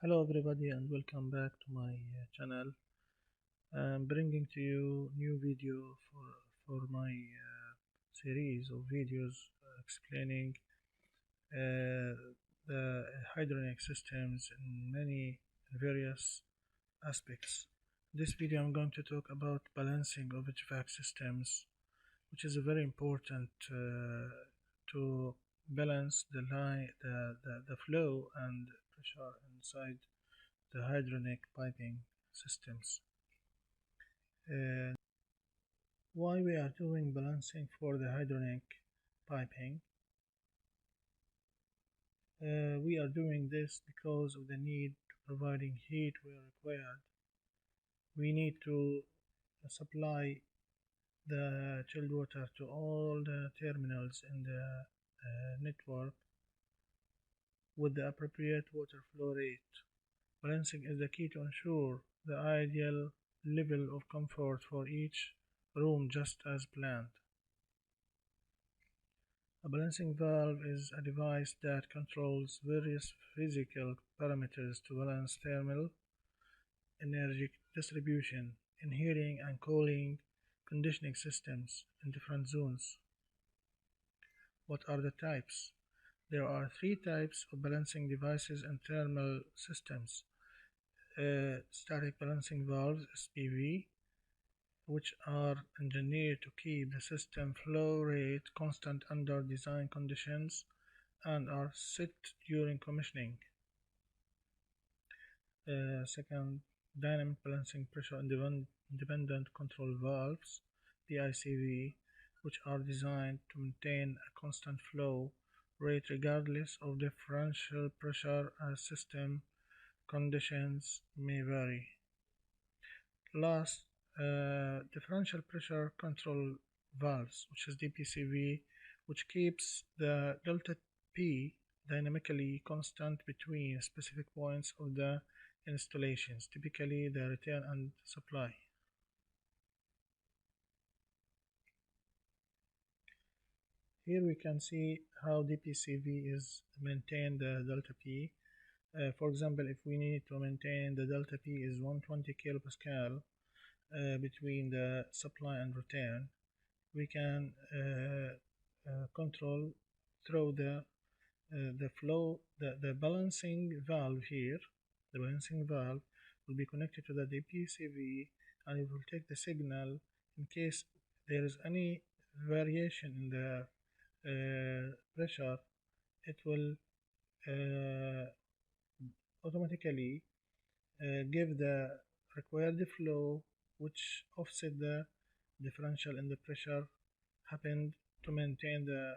Hello everybody and welcome back to my channel. I'm bringing to you new video for my series of videos explaining uh, the hydronic systems in many various aspects. This video I'm going to talk about balancing of HVAC systems, which is very important to balance the flow and pressure inside the hydronic piping systems. Uh, why we are doing balancing for the hydronic piping? We are doing this because of the need to providing heat where required. We need to supply the chilled water to all the terminals in the network with the appropriate water flow rate. Balancing is the key to ensure the ideal level of comfort for each room just as planned. A balancing valve is a device that controls various physical parameters to balance thermal energy distribution in heating and cooling conditioning systems in different zones. What are the types? There are three types of balancing devices in thermal systems. Static balancing valves (SPV), which are engineered to keep the system flow rate constant under design conditions and are set during commissioning. Second, dynamic balancing pressure independent control valves (PICV), which are designed to maintain a constant flow rate regardless of differential pressure as system conditions may vary. Last, differential pressure control valves, which is DPCV, which keeps the delta P dynamically constant between specific points of the installations, typically the return and supply. Here we can see how DPCV is maintain the delta P. For example, if we need to maintain the delta P is 120 kilopascal between the supply and return, we can control through the flow, the balancing valve here. The balancing valve will be connected to the DPCV and it will take the signal in case there is any variation in the pressure. It will automatically give the required flow which offset the differential in the pressure happened to maintain the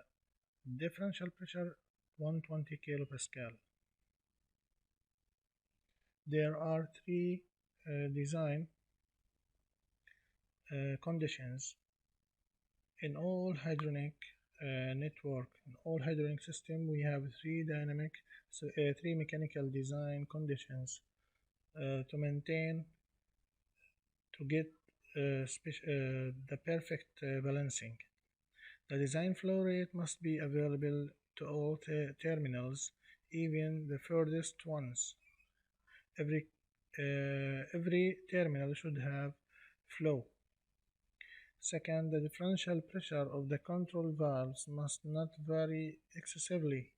differential pressure 120 kilopascal. There are three design conditions in all hydronic network. In all hydronic system we have three mechanical design conditions to maintain to get the perfect balancing. The design flow rate must be available to all terminals, even the furthest ones. Every terminal should have flow. Second, the differential pressure of the control valves must not vary excessively.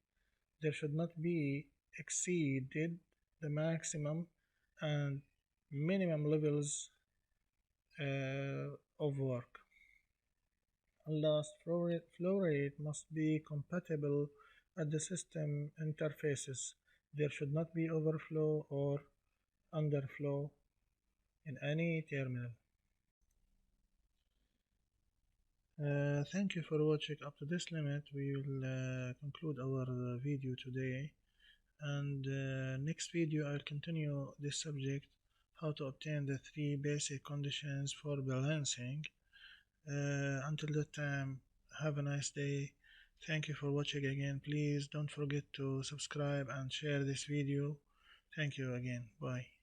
There should not be exceeded the maximum and minimum levels of work. And last, flow rate must be compatible at the system interfaces. There should not be overflow or underflow in any terminal. Thank you for watching up to this limit. We will conclude our video today, and next video I'll continue this subject, how to obtain the three basic conditions for balancing. Until that time, have a nice day. Thank you for watching again. Please don't forget to subscribe and share this video. Thank you again. Bye.